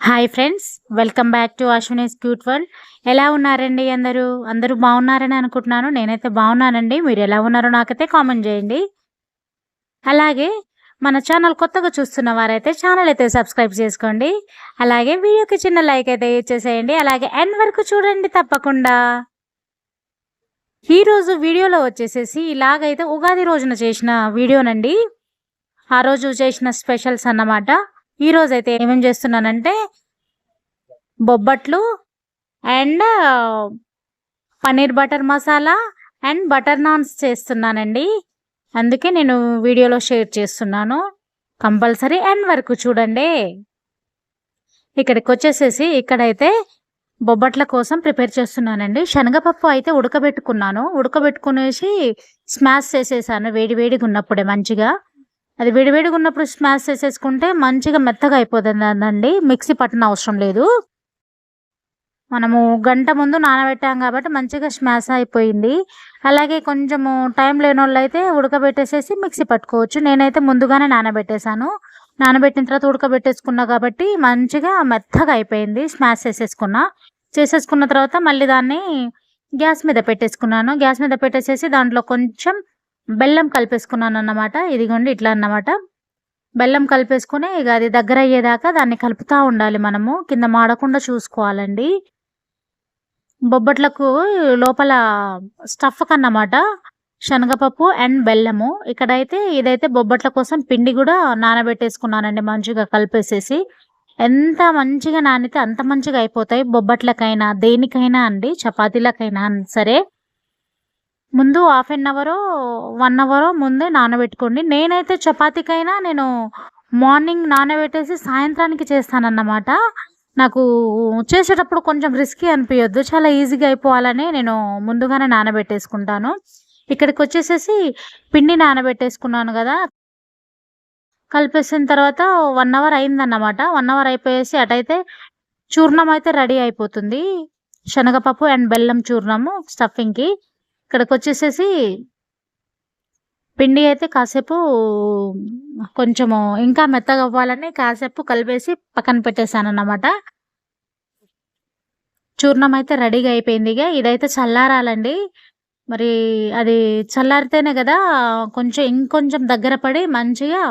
Hi friends, welcome back to Ashwini's cute world. ఎలా ఉన్నారండి అందరూ? అందరూ బాగున్నారని అనుకుంటున్నాను. నేనైతే బాగున్నానండి. మీరు ఎలా ఉన్నారో నాకైతే కామెంట్ చేయండి. అలాగే మన ఛానల్ కొత్తగా చూస్తున్న వారైతే ఛానల్ అయితే సబ్స్క్రైబ్ చేసుకోండి. అలాగే వీడియోకి చిన్న లైక్ అయితే ఇచ్చేసేయండి. అలాగే ఎండ్ వరకు చూడండి తప్పకుండా. ఈరోజు వీడియోలో వచ్చేసేసి ఇలాగైతే ఉగాది రోజున చేసిన వీడియోనండి. ఆ రోజు చేసిన స్పెషల్స్ అన్నమాట. ఈ రోజైతే ఏమేమి చేస్తున్నానంటే బొబ్బట్లు and paneer butter masala and butter naans చేస్తున్నానండి. అందుకే నేను వీడియోలో షేర్ చేస్తున్నాను. కంపల్సరీ ఎండ్ వరకు చూడండి. ఇక్కడికి వచ్చేసేసి ఇక్కడైతే బొబ్బట్ల కోసం ప్రిపేర్ చేస్తున్నానండి. శనగపప్పు అయితే ఉడకబెట్టుకునేసి స్మాష్ చేసేసాను వేడివేడిగా ఉన్నప్పుడే మంచిగా. అది వేడివేడిగా ఉన్నప్పుడు స్మాష్ చేసేసుకుంటే మంచిగా మెత్తగా అయిపోతుందండి. మిక్సీ పట్టన అవసరం లేదు. మనము గంట ముందు నానబెట్టాం కాబట్టి మంచిగా స్మాష్ అయిపోయింది. అలాగే కొంచెము టైం లేనోళ్ళు అయితే ఉడకబెట్టేసేసి మిక్సీ పట్టుకోవచ్చు. నేనైతే ముందుగానే నానబెట్టేశాను. నానబెట్టిన తర్వాత ఉడకబెట్టేసుకున్నా కాబట్టి మంచిగా మెత్తగా అయిపోయింది. స్మాష్ చేసేసుకున్న తర్వాత మళ్ళీ దాన్ని గ్యాస్ మీద పెట్టేసుకున్నాను. గ్యాస్ మీద పెట్టేసేసి దాంట్లో కొంచెం బెల్లం కలిపేసుకున్నాను అన్నమాట. ఇదిగోండి ఇట్లా అన్నమాట. బెల్లం కలిపేసుకుని ఇక అది దగ్గర అయ్యేదాకా దాన్ని కలుపుతూ ఉండాలి. మనము కింద మాడకుండా చూసుకోవాలండి. బొబ్బట్లకు లోపల స్టఫ్ కన్నమాట శనగపప్పు అండ్ బెల్లము. ఇదైతే బొబ్బట్ల కోసం పిండి కూడా నానబెట్టేసుకున్నానండి మంచిగా కలిపేసేసి. ఎంత మంచిగా నానితే అంత మంచిగా అయిపోతాయి బొబ్బట్లకైనా దేనికైనా అండి, చపాతీలకైనా సరే. ముందు హాఫ్ అన్ అవరో 1 అవరో ముందే నానబెట్టుకోండి. నేనైతే చపాతీకైనా నేను మార్నింగ్ నానబెట్టేసి సాయంత్రానికి చేస్తానన్నమాట. నాకు చేసేటప్పుడు కొంచెం రిస్కీ అనిపించొద్దు, చాలా ఈజీగా అయిపోవాలని నేను ముందుగానే నానబెట్టేసుకుంటాను. ఇక్కడికి వచ్చేసేసి పిండి నానబెట్టేసుకున్నాను కదా, కలిపేసిన తర్వాత 1 అవర్ అయిందన్నమాట. 1 అవర్ అయిపోయేసి అటైతే చూర్ణం అయితే రెడీ అయిపోతుంది. శనగపప్పు అండ్ బెల్లం చూర్ణము స్టఫింగ్కి. ఇక్కడికి వచ్చేసేసి పిండి అయితే కాసేపు కొంచెము ఇంకా మెత్తగా అవ్వాలని కాసేపు కలిపేసి పక్కన పెట్టేశాను అన్నమాట. చూర్ణం అయితే రెడీగా అయిపోయింది. ఇదైతే చల్లారాలండి. మరి అది చల్లారితేనే కదా కొంచెం ఇంకొంచెం దగ్గర పడి మంచిగా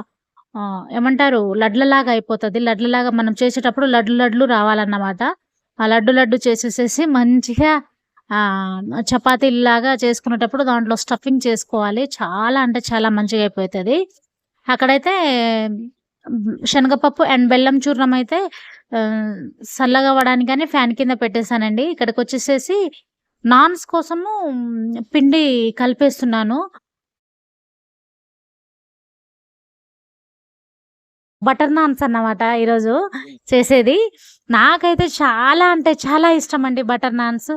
ఏమంటారు లడ్లలాగా అయిపోతుంది. లడ్లలాగా మనం చేసేటప్పుడు లడ్లు రావాలన్నమాట. ఆ లడ్డు చేసేసేసి మంచిగా చపాతీలాగా చేసుకునేటప్పుడు దాంట్లో స్టఫింగ్ చేసుకోవాలి. చాలా అంటే చాలా మంచిగా అయిపోతుంది. అక్కడైతే శనగపప్పు అండ్ బెల్లం చూర్ణం అయితే చల్లగా అవ్వడానికని ఫ్యాన్ కింద పెట్టేశానండి. ఇక్కడికి వచ్చేసేసి నాన్స్ కోసము పిండి కలిపేస్తున్నాను. బటర్ నాన్స్ అన్నమాట ఈరోజు చేసేది. నాకైతే చాలా అంటే చాలా ఇష్టం అండి బటర్ నాన్స్.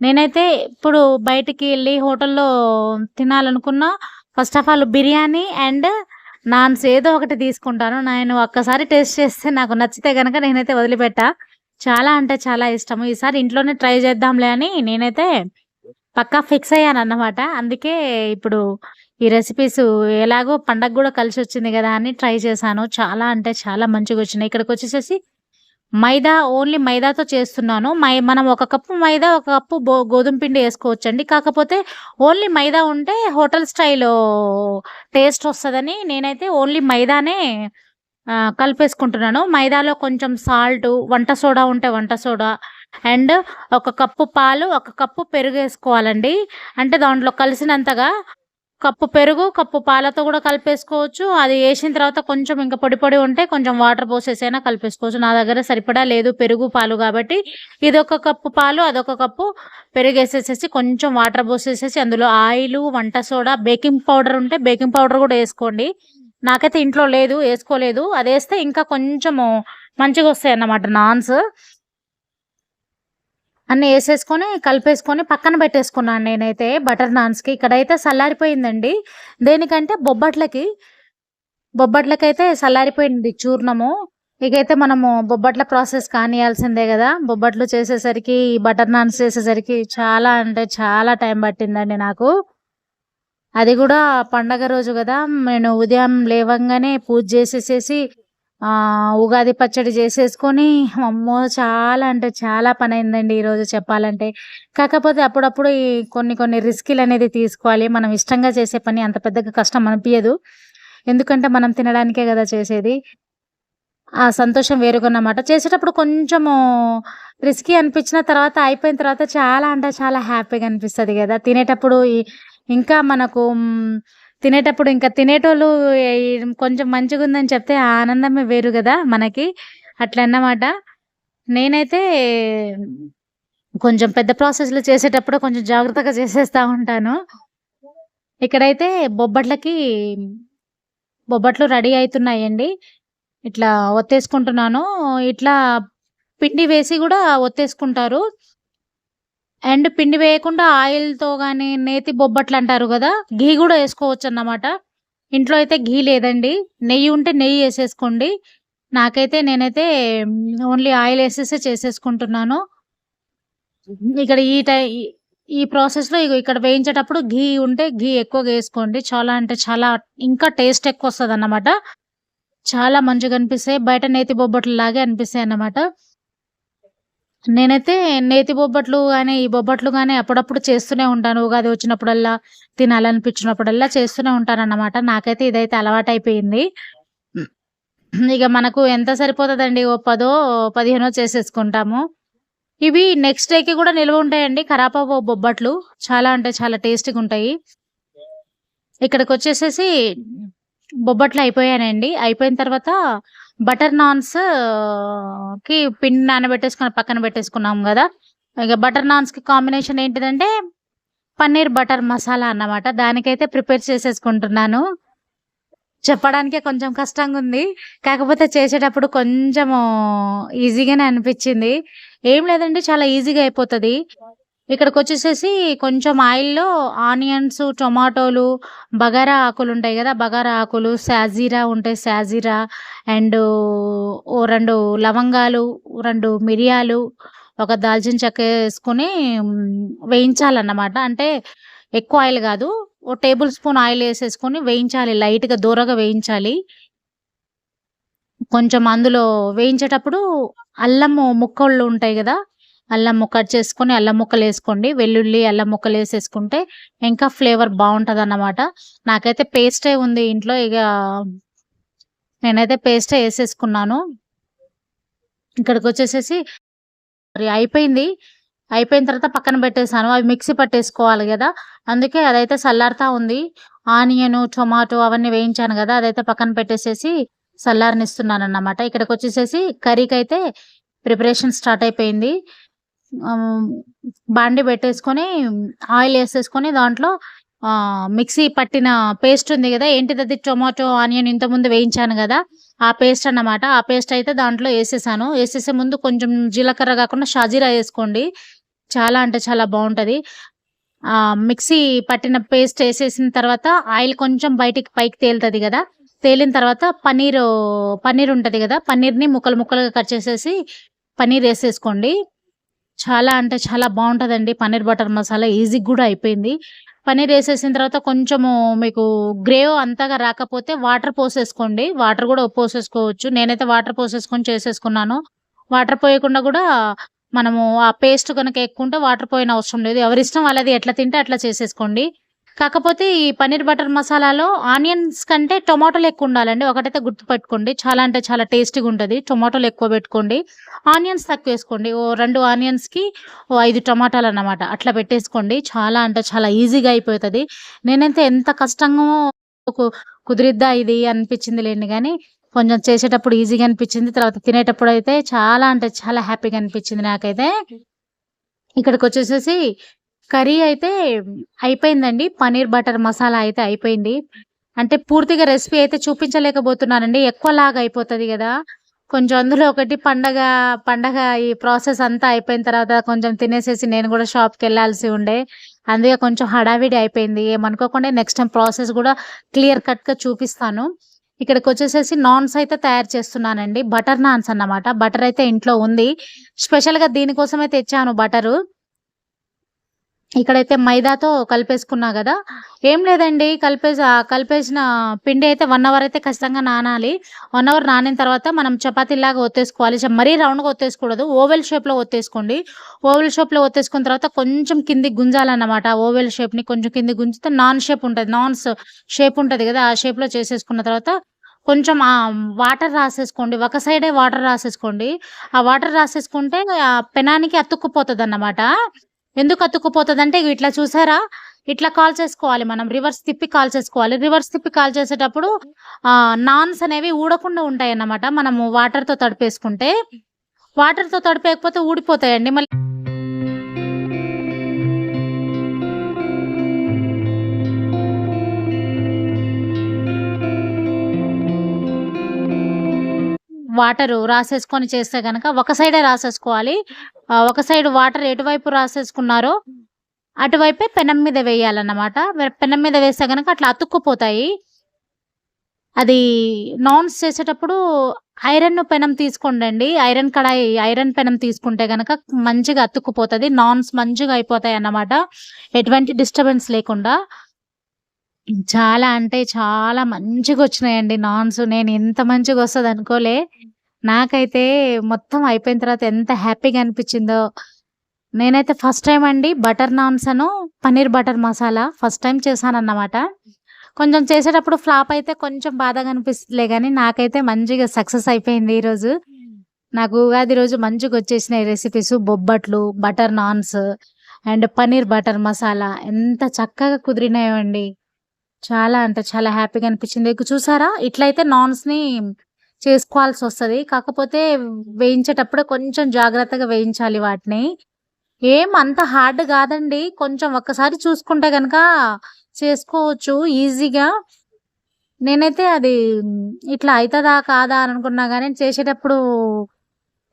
నేనైతే ఇప్పుడు బయటికి వెళ్ళి హోటల్లో తినాలనుకున్నా first of all biryani and naans ఏదో ఒకటి తీసుకుంటాను. నేను ఒక్కసారి టేస్ట్ చేస్తే నాకు నచ్చితే కనుక నేనైతే వదిలిపెట్టా. చాలా అంటే చాలా ఇష్టము. ఈసారి ఇంట్లోనే ట్రై చేద్దాంలే అని నేనైతే పక్కా ఫిక్స్ అయ్యాను అన్నమాట. అందుకే ఇప్పుడు ఈ రెసిపీస్ ఎలాగో పండగ కూడా కలిసి వచ్చింది కదా అని ట్రై చేశాను. చాలా అంటే చాలా మంచిగా వచ్చినాయి. ఇక్కడికి వచ్చేసేసి ఓన్లీ మైదాతో చేస్తున్నాను. మనం 1 కప్పు మైదా, 1 కప్పు గోధుమ పిండి వేసుకోవచ్చండి. కాకపోతే ఓన్లీ మైదా ఉంటే హోటల్ స్టైల్ టేస్ట్ వస్తుందని నేనైతే ఓన్లీ మైదానే కలిపేసుకుంటున్నాను. మైదాలో కొంచెం సాల్ట్, వంట సోడా ఉంటే వంట సోడా అండ్ 1 కప్పు పాలు, 1 కప్పు పెరుగు వేసుకోవాలండి. అంటే దాంట్లో కలిసినంతగా కప్పు పెరుగు, కప్పు పాలతో కూడా కలిపేసుకోవచ్చు. అది వేసిన తర్వాత కొంచెం ఇంకా పొడి ఉంటే కొంచెం వాటర్ పోసేసైనా కలిపేసుకోవచ్చు. నా దగ్గర సరిపడా లేదు పెరుగు, పాలు కాబట్టి ఇదొక కప్పు పాలు, అదొక కప్పు పెరుగు వేసేసేసి కొంచెం వాటర్ పోసేసేసి అందులో ఆయిల్, వంట సోడా, బేకింగ్ పౌడర్ ఉంటే బేకింగ్ పౌడర్ కూడా వేసుకోండి. నాకైతే ఇంట్లో లేదు, వేసుకోలేదు. అది వేస్తే ఇంకా కొంచెము మంచిగా వస్తాయి అన్నమాట నాన్స్. అన్నీ వేసేసుకొని కలిపేసుకొని పక్కన పెట్టేసుకున్నాను నేనైతే బటర్ నాన్స్కి. ఇక్కడైతే చల్లారిపోయిందండి. దేనికంటే బొబ్బట్లకైతే చల్లారిపోయింది చూర్ణము. ఇకైతే మనము బొబ్బట్ల ప్రాసెస్ కానియాల్సిందే కదా. బొబ్బట్లు చేసేసరికి, బటర్ నాన్స్ చేసేసరికి చాలా అంటే చాలా టైం పట్టిందండి నాకు. అది కూడా పండగ రోజు కదా. నేను ఉదయం లేవంగానే పూజ చేసేసేసి ఉగాది పచ్చడి చేసేసుకొని అమ్మో! చాలా అంటే చాలా పనయిందండి ఈరోజు చెప్పాలంటే. కాకపోతే అప్పుడప్పుడు ఈ కొన్ని కొన్ని రిస్కులనేది తీసుకోవాలి. మనం ఇష్టంగా చేసే పని అంత పెద్దగా కష్టం అనిపియదు. ఎందుకంటే మనం తినడానికే గదా చేసేది. ఆ సంతోషం వేరుగున్నమాట. చేసేటప్పుడు కొంచెము రిస్కీ అనిపించిన తర్వాత అయిపోయిన తర్వాత చాలా అంటే చాలా హ్యాపీగా అనిపిస్తది గదా! తినేటప్పుడు ఇంకా మనకు తినేటప్పుడు ఇంకా తినేటోళ్ళు కొంచెం మంచిగుందని చెప్తే ఆ ఆనందమే వేరు గదా మనకి. అట్లన్నమాట. నేనైతే కొంచెం పెద్ద ప్రాసెస్‌లు చేసేటప్పుడు కొంచెం జాగ్రత్తగా చేసేస్తా ఉంటాను. ఇక్కడైతే బొబ్బట్లకి బొబ్బట్లు రెడీ అయితున్నాయండి. ఇట్లా ఒత్తేసుకుంటున్నాను. ఇట్లా పిండి వేసి గూడా ఒత్తేసుకుంటారు. అండ్ పిండి వేయకుండా ఆయిల్‌తో గాని, నేతి బొబ్బట్లంటారు గదా! ఘీ గూడా ఏసుకోవచ్చన్నమాట. ఇంట్లో అయితే ఘీ లేదండి. నెయ్యి ఉంటే నెయ్యి ఏసేసుకోండి. నేనైతే ఓన్లీ ఆయిలేసేసే చేసేసుకుంటున్నాను. ఇక్కడ ఈ టై ఈ ఈ ప్రాసెస్‌లో ఇగో ఇక్కడ వేయించేటప్పుడు ఘీ ఉంటే ఘీ ఎక్కువగా ఏసుకోండి. చాలా అంటే చాలా ఇంకా టేస్ట్ ఎక్కువొస్తదన్నమాట. చాలా మంచిగనిపిస్తాయి. బయట నేతి బొబ్బట్లులాగే అనిపిస్తాయన్నమాట. నేనైతే నేతి బొబ్బట్లు గాని, ఈ బొబ్బట్లు గాని అప్పుడప్పుడు చేస్తూనే ఉంటాను. ఉగాది వచ్చినప్పుడల్లా, తినాలనిపించినప్పుడల్లా చేస్తూనే ఉంటానన్నమాట. నాకైతే ఇదైతే అలవాటైపోయింది. ఇగ మనకు ఎంత సరిపోతదండి. ఓ 10 15 చేసేసుకుంటాము. ఇవి నెక్స్ట్ డేకి గూడా నిల్వుంటాయండి. ఖరాబవ్వవు బొబ్బట్లు. చాలా అంటే చాలా టేస్టీగుంటాయి. ఇక్కడికొచ్చేసేసి బొబ్బట్లయిపోయానండి. అయిపోయిన తర్వాత బటర్ నాన్స్ పిండి నానబెట్టేసుకొని పక్కన పెట్టేసుకున్నాం గదా! ఇగ బటర్ నాన్స్‌కి కాంబినేషన్ ఏంటిదంటే, పన్నీర్ బటర్ మసాలా అన్నమాట. దానికైతే ప్రిపేర్ చేసేసుకుంటున్నాను. చెప్పడానికే కొంచెం కష్టంగుంది. కాకపోతే చేసేటప్పుడు కొంచెము ఈజీగానే అనిపిచ్చింది. ఏం లేదండి చాలా ఈజీగా అయిపోతది. ఇక్కడికొచ్చేసేసి కొంచెం ఆయిల్‌లో ఆనియన్స్, టొమాటోలు, బగారా ఆకులుంటాయి గదా! బగారా ఆకులు, సాజీరా ఉంటే సాజీరా అండు ఓ 2 లవంగాలు, 2 మిరియాలు, ఒక దాల్చిన చెక్క ఏసుకొని వేయించాలన్నమాట. అంటే ఎక్కువ ఆయిల్ గాదు. ఓ టేబుల్ స్పూన్ ఆయిలేసేసుకొని వేయించాలి. లైట్‌గా దోరగా వేయించాలి. కొంచెం అందులో వేయించేటప్పుడు అల్లము ముక్కలు ఉంటాయి గదా! అల్లం కట్ చేసుకొని అల్లం ముక్కలేసుకోండి. వెల్లుల్లి, అల్లం ముక్కలేసేసుకుంటే ఇంకా ఫ్లేవర్ బావుంటదన్నమాట. నాకైతే పేస్టే ఉంది ఇంట్లో. నేనైతే పేస్టే ఏసేసుకున్నాను. ఇక్కడికొచ్చేసేసి మరి అయిపోయింది. అయిపోయిన తర్వాత పక్కన పెట్టేసాను. అవి మిక్సీ పట్టేసుకోవాలి గదా! అందుకే అదైతే సల్లారుతా ఉంది. ఆనియను, టొమాటో అవన్నీ వేయించాను గదా! అదైతే పక్కన పెట్టేసేసి సల్లారనిస్తున్నానన్నమాట. ఇక్కడికొచ్చేసేసి కర్రీకైతే ప్రిపరేషన్ స్టార్ట్ అయిపోయింది. ఆహ్, బాండీ పెట్టేసుకొని ఆయిలేసేసుకొని దాంట్లో మిక్సీ పట్టిన పేస్ట్ ఉంది గదా! ఏంటిదది టొమాటో, ఆనియన్ ఇంతకుముందు వేయించాను గదా! ఆ పేస్ట్ అన్నమాట. ఆ పేస్ట్ అయితే దాంట్లో ఏసేసాను. ఏసేసే ముందు కొంచెం జీలకర్ర గాకుండా షాజీరా ఏసుకోండి. చాలా అంటే చాలా బావుంటది. మిక్సీ పట్టిన పేస్ట్ ఏసేసిన తర్వాత ఆయిల్ కొంచెం పైకి తేలుతది గదా! తేలిన తర్వాత పన్నీర్ ఉంటది గదా! పన్నీర్‌ని ముక్కలు ముక్కలుగా కట్ చేసేసి పన్నీరేసేసుకోండి. చాలా అంటే చాలా బావుంటదండి. పన్నీర్ బటర్ మసాలా ఈజీగా గూడా అయిపోయింది. పన్నీరేసేసిన తర్వాత కొంచెము మీకు గ్రేవ్ అంతగా రాకపోతే వాటర్ పోసేసుకోండి. వాటర్ గూడా పోసేసుకోవచ్చు. నేనైతే వాటర్ పోసేసుకొని చేసేసుకున్నాను. వాటర్ పోయకుండా గూడా మనము ఆ పేస్ట్ గనక ఎక్కువుంటే వాటర్ పోయనవసరం లేదు. ఎవరిష్టం వాళ్ళది. ఎట్లా తింటే అట్లా చేసేసుకోండి. కాకపోతే ఈ పన్నీర్ బటర్ మసాలాలో ఆనియన్స్ కంటే టొమాటోలెక్కువుండాలండి. ఒకటైతే గుర్తుపెట్టుకోండి. చాలా అంటే చాలా టేస్టీగుంటది. టొమాటోలెక్కువ బెట్టుకోండి. ఆనియన్స్ తక్కువేసుకోండి. ఓ 2 ఆనియన్స్‌కి ఓ 5 టమాటాలన్నమాట. అట్లా పెట్టేసుకోండి. చాలా అంటే చాలా ఈజీగా అయిపోతది. నేనైతే ఎంత కష్టంగా కు కుదిరిద్దా ఇది అనిపిచ్చింది లెండి గానీ, కొంచెం చేసేటప్పుడు ఈజీగా అనిపిచ్చింది. తర్వాత తినేటప్పుడైతే చాలా అంటే చాలా హ్యాపీగా అనిపిచ్చింది నాకైతే. ఇక్కడికొచ్చేసేసి కర్రీ అయితే అయిపోయిందండి. పన్నీర్ బటర్ మసాలా అయితే అయిపోయింది. అంటే పూర్తిగా రెసిపీ అయితే చూపించలేకపోతున్నానండి. ఎక్కువలాగా అయిపోతది గదా! కొంచెం అందులో ఒకటి పండగ ఈ ప్రాసెస్ అంతా అయిపోయిన తర్వాత కొంచెం తినేసేసి నేను గూడా షాప్‌కెళ్ళాల్సి ఉండే. అందుకే కొంచెం హడావిడి అయిపోయింది. ఏమనుకోకండి నెక్స్ట్ టైమ్ ప్రాసెస్ గూడా క్లియర్ కట్‌గా చూపిస్తాను. ఇక్కడికొచ్చేసేసి నాన్స్ అయితే తయారు చేస్తున్నానండి. బటర్ నాన్స్ అన్నమాట. బటర్ అయితే ఇంట్లో ఉంది. స్పెషల్‌గా దీనికోసమే తెచ్చాను బటరు. ఇక్కడైతే మైదాతో కలిపేసుకున్నా గదా! ఏం లేదండి కలిపేసిన పిండి అయితే 1 అవర్ అయితే ఖచ్చితంగా నానాలి. 1 అవర్ నానిన తర్వాత మనం చపాతీలాగా ఒత్తేసుకోవాలి. మరీ రౌండ్‌గా ఒత్తేసుకోకూడదు. ఓవెల్ షేప్‌లో ఒత్తేసుకోండి. ఓవెల్ షేప్‌లో ఒత్తేసుకున్న తర్వాత కొంచెం కిందకి గుంజాలన్నమాట. ఓవెల్ షేప్‌ని కొంచెం కిందకి గుంజితే నాన్ షేప్ ఉంటది. షేప్ ఉంటది గదా! ఆ షేప్‌లో చేసేసుకున్న తర్వాత కొంచెం వాటర్ రాసేసుకోండి. ఒక సైడే వాటర్ రాసేసుకోండి. ఆ వాటర్ రాసేసుకుంటే పెనానికి అతుక్కుపోతదన్నమాట. ఎందుకు అతుక్కుపోతదంటే ఇట్లా చూసారా? ఇట్లా కాల్చేసుకోవాలి మనం. రివర్స్ తిప్పి కాల్చేసుకోవాలి. రివర్స్ తిప్పి కాల్చేసేటప్పుడు నాన్స్ అనేవి ఊడకుండా ఉంటాయన్నమాట. మనము వాటర్‌తో తడిపేసుకుంటే. వాటర్‌తో తడిపేయకపోతే ఊడిపోతాయండి. మళ్ళీ వాటరు రాసేసుకొని చేస్తే గనక ఒక సైడే రాసేసుకోవాలి. ఒక సైడ్ వాటర్ ఎటువైపు రాసేసుకున్నారో అటువైపే పెనం మీద వేయాలన్నమాట. పెనం మీద వేస్తే గనక అట్లా అతుక్కుపోతాయి. అది నాన్స్ చేసేటప్పుడు ఐరన్ పెనం తీసుకోండండి. ఐరన్ పెనం తీసుకుంటే గనక మంచిగా అతుక్కుపోతది. నాన్స్ మంచిగా అయిపోతాయన్నమాట. ఎటువంటి డిస్టర్బెన్స్ లేకుండా. చాలా అంటే చాలా మంచిగొచ్చినాయండి నాన్స్. నేను ఇంత మంచిగొస్తదనుకోలే. నాకైతే మొత్తం అయిపోయిన తర్వాత ఎంత హ్యాపీగా అనిపిచ్చిందో. నేనైతే ఫస్ట్ టైమ్ అండి butter naans paneer butter masala first time చేశానన్నమాట. కొంచెం చేసేటప్పుడు ఫ్లాప్ అయితే కొంచెం బాధగా అనిపిస్తదిలే గానీ, నాకైతే మంచిగా సక్సెస్ అయిపోయింది ఈరోజు. నాకు ఉగాది రోజు మంచిగొచ్చేసినాయి రెసిపీసు. బొబ్బట్లు, butter naans and paneer butter masala ఎంత చక్కగా కుదిరినాయో అండి. చాలా అంటే చాలా హ్యాపీగా అనిపిచ్చింది. ఇక చూసారా? ఇట్లయితే నాన్స్‌ని చేసుకోవాల్సొస్తది. కాకపోతే వేయించేటప్పుడే కొంచెం జాగ్రత్తగా వేయించాలి వాటిని. ఏం అంత హార్డ్ గాదండి. కొంచెం ఒక్కసారి చూసుకుంటే గనక చేసుకోవచ్చు ఈజీగా. నేనైతే అది ఇట్లా అయితదా? కాదా? అని అనుకున్నా గానీ చేసేటప్పుడు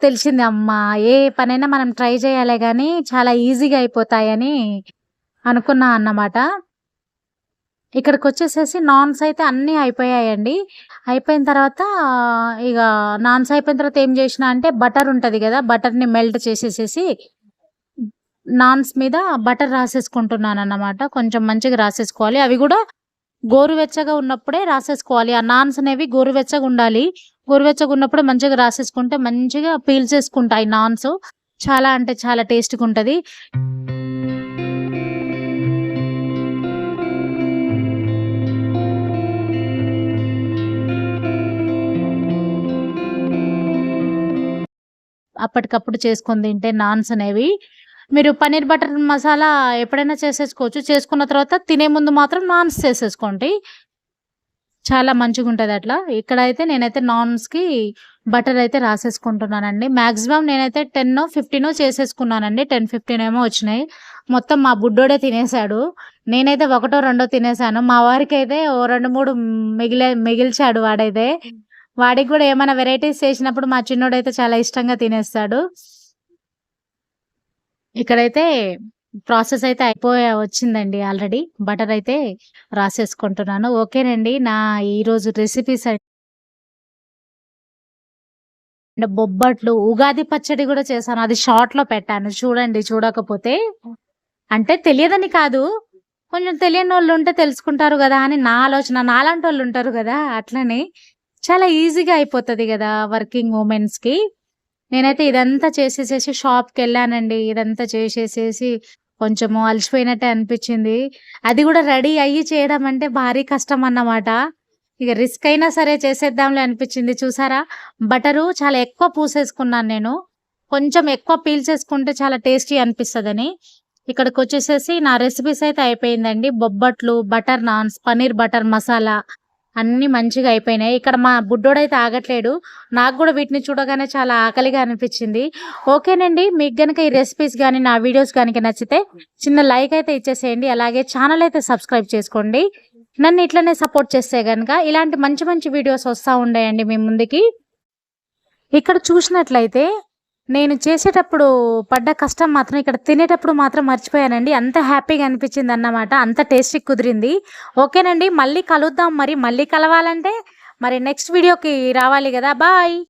తెలిసింది అమ్మా! ఏ పనైనా మనం ట్రై చేయాలే గానీ చాలా ఈజీగా అయిపోతాయని అనుకున్నా అన్నమాట. ఇక్కడికొచ్చేసేసి నాన్స్ అయితే అన్నీ అయిపోయాయండి. అయిపోయిన తర్వాత ఇగ నాన్స్ అయిపోయిన తర్వాత ఏం జేసినా అంటే బటర్ ఉంటది గదా! బటర్‌ని మెల్ట్ చేసేసేసి నాన్స్ మీద బటర్ రాసేసుకుంటున్నానన్నమాట. కొంచెం మంచిగా రాసేసుకోవాలి. అవి గూడా గోరువెచ్చగా ఉన్నప్పుడే రాసేసుకోవాలి. ఆ నాన్స్ అనేవి గోరువెచ్చగుండాలి. గోరువెచ్చగున్నప్పుడే మంచిగా రాసేసుకుంటే మంచిగా పీల్చేసుకుంటాయి నాన్స్. చాలా అంటే చాలా టేస్ట్‌గుంటది. అప్పటికప్పుడు చేసుకొని తింటే నాన్స్ అనేవి. మీరు పన్నీర్ బటర్ మసాలా ఎప్పుడైనా చేసేసుకోవచ్చు. చేసుకున్న తర్వాత తినే ముందు మాత్రం నాన్స్ చేసేసుకోండి. చాలా మంచిగుంటదట్లా. ఇక్కడైతే నేనైతే నాన్స్‌కి బటర్ అయితే రాసేసుకుంటున్నానండి. మాక్సిమం నేనైతే 10, 15 చేసేసుకున్నానండి. 10, 15 ఏమో వచ్చినాయి. మొత్తం మా బుడ్డోడే తినేసాడు. నేనైతే ఒకటో, రెండో తినేసాను. మా వారికైతే ఓ 2, 3 మిగిల్చాడు వాడైతే. వాడికి గూడా ఏమైనా వెరైటీస్ చేసినప్పుడు మా చిన్నోడైతే చాలా ఇష్టంగా తినేస్తాడు. ఇక్కడైతే ప్రాసెస్ అయితే వచ్చిందండి ఆల్రెడీ. బటర్ అయితే రాసేసుకుంటున్నాను. ఓకేనండి. నా ఈరోజు రెసిపీస్ అండ్ బొబ్బట్లు, ఉగాది పచ్చడి గూడా చేశాను. అది షార్ట్‌లో పెట్టాను. చూడండి చూడకపోతే. అంటే తెలియదని కాదు. కొంచెం తెలియనోళ్ళుంటే తెలుసుకుంటారు గదా! అని నా ఆలోచన. నాలాంటోళ్ళుంటారు గదా! అట్లని. చాలా ఈజీగా అయిపోతది గదా! వర్కింగ్ వుమెన్స్‌కి. నేనైతే ఇదంతా చేసేసేసి షాప్‌కెళ్ళానండి. ఇదంతా చేసేసేసి కొంచెము అలసిపోయినట్టే అనిపిచ్చింది. అది గూడా రెడీ అయ్యి చేయడం అంటే భారీ కష్టమన్నమాట. ఇగ రిస్క్ అయినా సరే చేసేద్దాంలే అనిపిచ్చింది. చూసారా? బటరు చాలా ఎక్కువ పూసేసుకున్నాను నేను. కొంచెం ఎక్కువ పీల్చేసుకుంటే చాలా టేస్టీ అనిపిస్తదని. ఇక్కడికొచ్చేసేసి నా రెసిపీస్ అయితే అయిపోయిందండి. బొబ్బట్లు, బటర్ నాన్స్, పన్నీర్ బటర్ మసాలా అన్నీ మంచిగా అయిపోయినాయి. ఇక్కడ మా బుడ్డోడైతే ఆగట్లేడు. నాకు గూడా వీటిని చూడగానే చాలా ఆకలిగా అనిపిచ్చింది. ఓకేనండి. మీకు గనక ఈ రెసిపీస్ గాని, నా వీడియోస్ గనక నచ్చితే చిన్న లైక్ అయితే ఇచ్చేసేయండి. అలాగే ఛానెల్ అయితే సబ్స్క్రైబ్ చేసుకోండి. నన్ను ఇట్లనే సపోర్ట్ చేస్తే గనక ఇలాంటి మంచి మంచి వీడియోస్ వస్తా ఉంటాయండి మీ ముందుకి. ఇక్కడ చూసినట్లయితే నేను చేసేటప్పుడు పడ్డ కష్టం మాత్రం ఇక్కడ తినేటప్పుడు మాత్రం మర్చిపోయానండి. అంత హ్యాపీగా అనిపించిందన్నమాట. అంత టేస్టీ కుదిరింది. ఓకేనండి. మళ్ళీ కలుద్దాం మరి. మళ్ళీ కలవాలంటే మరి నెక్స్ట్ వీడియోకి రావాలి గదా! బాయ్.